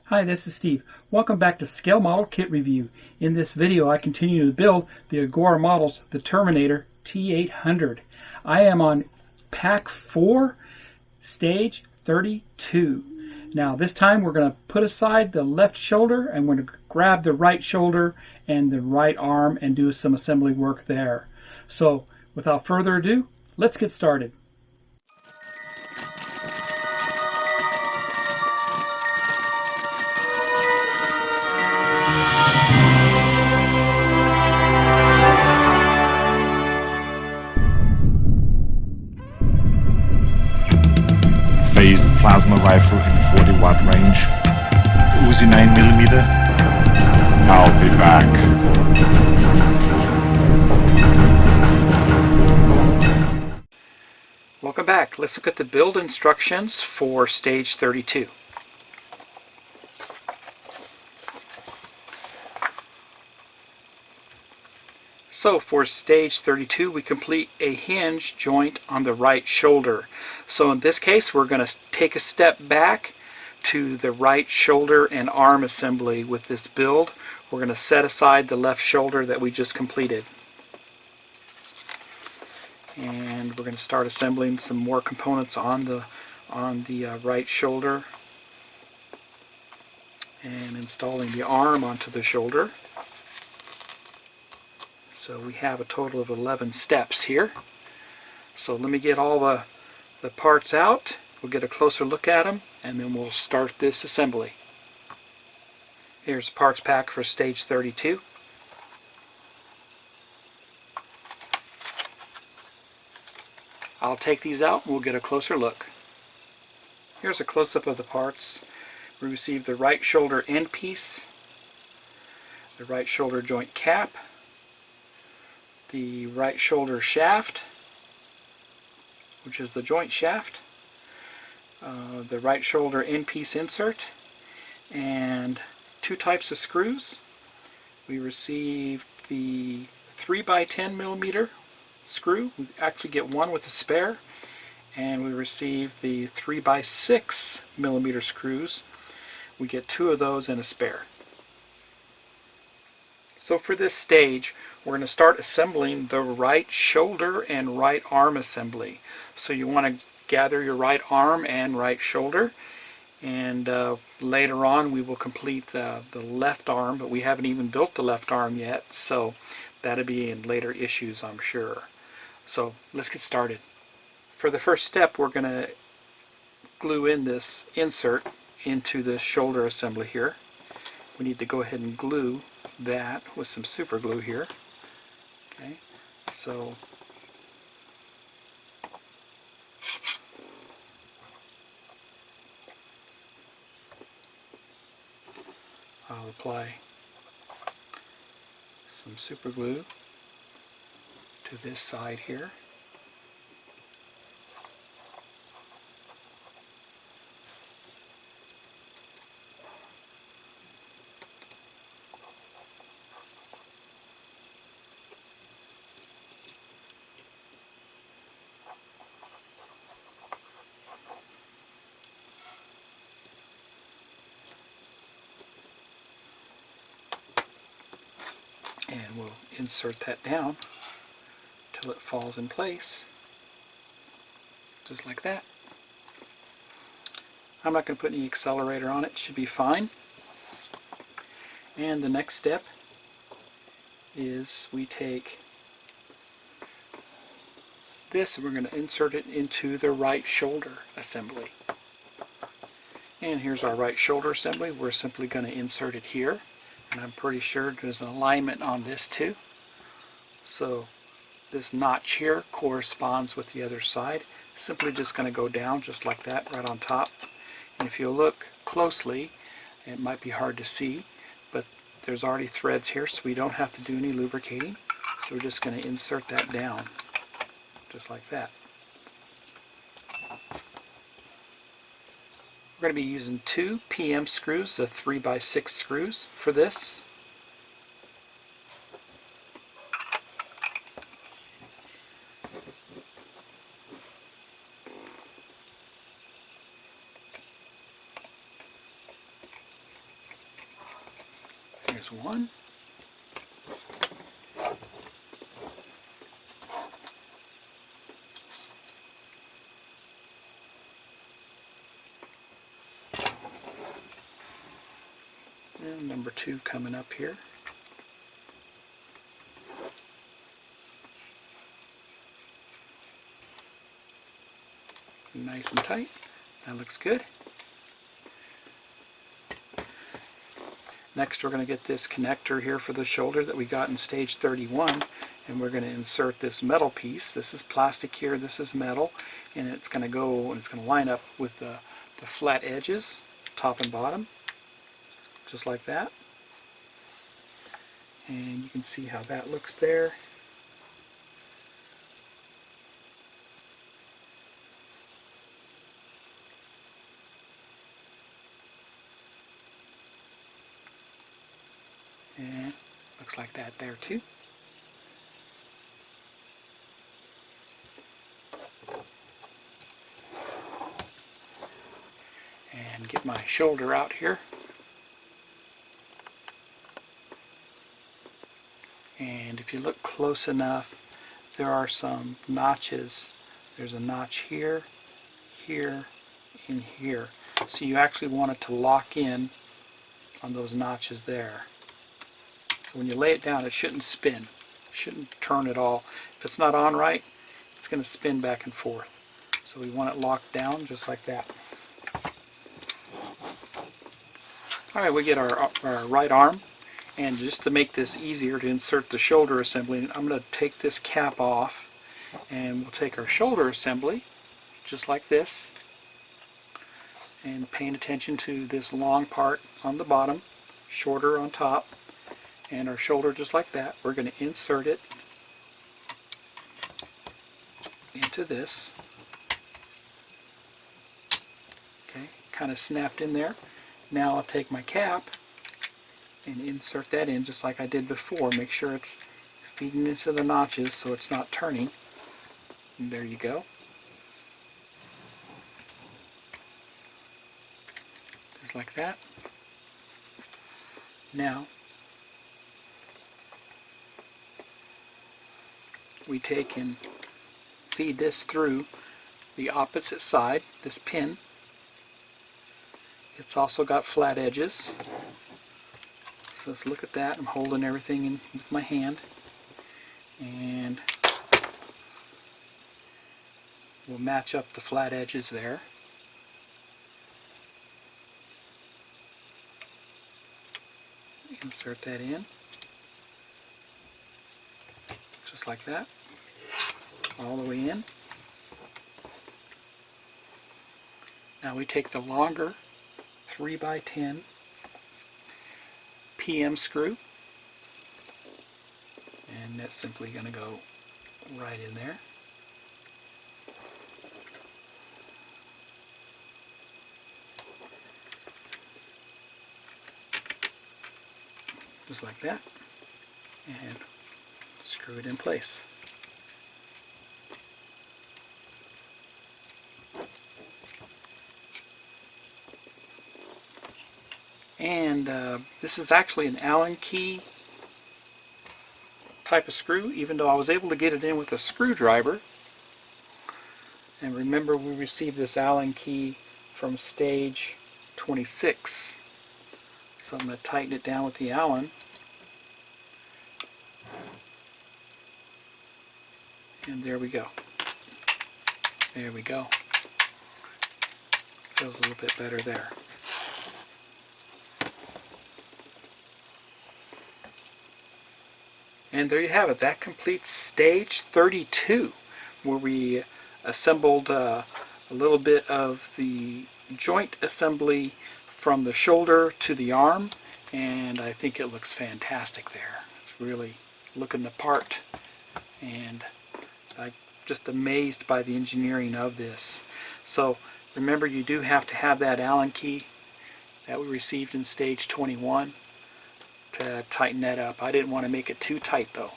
Hi, this is Steve. Welcome back to Scale Model Kit Review. In this video, I continue to build the Agora Models, the Terminator T-800. I am on Pack 4, Stage 32. Now, this time we're going to put aside the left shoulder and we're going to grab the right shoulder and the right arm and do some assembly work there. So, without further ado, let's get started. Phased plasma rifle in 40-watt range. Uzi 9mm. I'll be back. Welcome back. Let's look at the build instructions for Stage 32. So for Stage 32, we complete a hinge joint on the right shoulder. So in this case, we're going to take a step back to the right shoulder and arm assembly with this build. We're going to set aside the left shoulder that we just completed. And we're going to start assembling some more components on the right shoulder and installing the arm onto the shoulder. So we have a total of 11 steps here. So let me get all the parts out. We'll get a closer look at them and then we'll start this assembly. Here's the parts pack for Stage 32. I'll take these out and we'll get a closer look. Here's a close-up of the parts. We received the right shoulder end piece, the right shoulder joint cap, the right shoulder shaft, which is the joint shaft, the right shoulder end piece insert, and two types of screws. We received the 3x10mm screw. We actually get one with a spare, and we received the 3x6mm screws. We get two of those and a spare. So for this stage, we're going to start assembling the right shoulder and right arm assembly. So you want to gather your right arm and right shoulder, and later on we will complete the left arm, but we haven't even built the left arm yet, so that'll be in later issues, I'm sure. So let's get started. For the first step, we're going to glue in this insert into the shoulder assembly here. We need to go ahead and glue that with some super glue here. Okay, so I'll apply some super glue to this side here. And we'll insert that down till it falls in place, just like that. I'm not going to put any accelerator on it, it should be fine. And the next step is we take this and we're going to insert it into the right shoulder assembly. And here's our right shoulder assembly. We're simply going to insert it here. And I'm pretty sure there's an alignment on this too. So this notch here corresponds with the other side. Simply just going to go down just like that right on top. And if you look closely, it might be hard to see, but there's already threads here, so we don't have to do any lubricating. So we're just going to insert that down just like that. We're going to be using two PM screws, the 3x6 screws for this. There's one. And number 2 coming up here. Nice and tight. That looks good. Next we're going to get this connector here for the shoulder that we got in stage 31, and we're going to insert this metal piece. This is plastic here, this is metal, and it's going to go and it's going to line up with the flat edges, top and bottom, just like that. And you can see how that looks there. And looks like that there too. And get my shoulder out here. And if you look close enough, there are some notches. There's a notch here, here, and here. So you actually want it to lock in on those notches there. So when you lay it down, it shouldn't spin. It shouldn't turn at all. If it's not on right, it's going to spin back and forth. So we want it locked down just like that. Alright, we get our right arm. And just to make this easier to insert the shoulder assembly, I'm going to take this cap off, and we'll take our shoulder assembly just like this, and paying attention to this long part on the bottom, shorter on top, and our shoulder just like that. We're going to insert it into this. Okay, kind of snapped in there. Now I'll take my cap and insert that in just like I did before. Make sure it's feeding into the notches so it's not turning. And there you go. Just like that. Now we take and feed this through the opposite side, this pin. It's also got flat edges. So let's look at that. I'm holding everything in with my hand, and we'll match up the flat edges there. Insert that in, just like that, all the way in. Now we take the longer 3x10 PM screw, and that's simply going to go right in there. Just like that, and screw it in place. And this is actually an Allen key type of screw, even though I was able to get it in with a screwdriver. And remember, we received this Allen key from stage 26. So I'm going to tighten it down with the Allen. And there we go. There we go. Feels a little bit better there. And there you have it. That completes stage 32, where we assembled a little bit of the joint assembly from the shoulder to the arm, and I think it looks fantastic there. It's really looking the part, and I'm just amazed by the engineering of this. So remember, you do have to have that Allen key that we received in stage 21 to tighten that up. I didn't want to make it too tight though.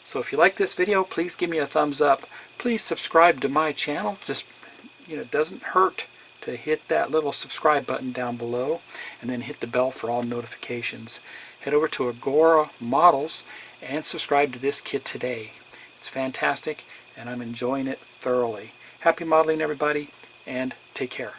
So if you like this video, please give me a thumbs up. Please subscribe to my channel. Just, it doesn't hurt to hit that little subscribe button down below, and then hit the bell for all notifications. Head over to Agora Models and subscribe to this kit today. It's fantastic, and I'm enjoying it thoroughly. Happy modeling, everybody, and take care.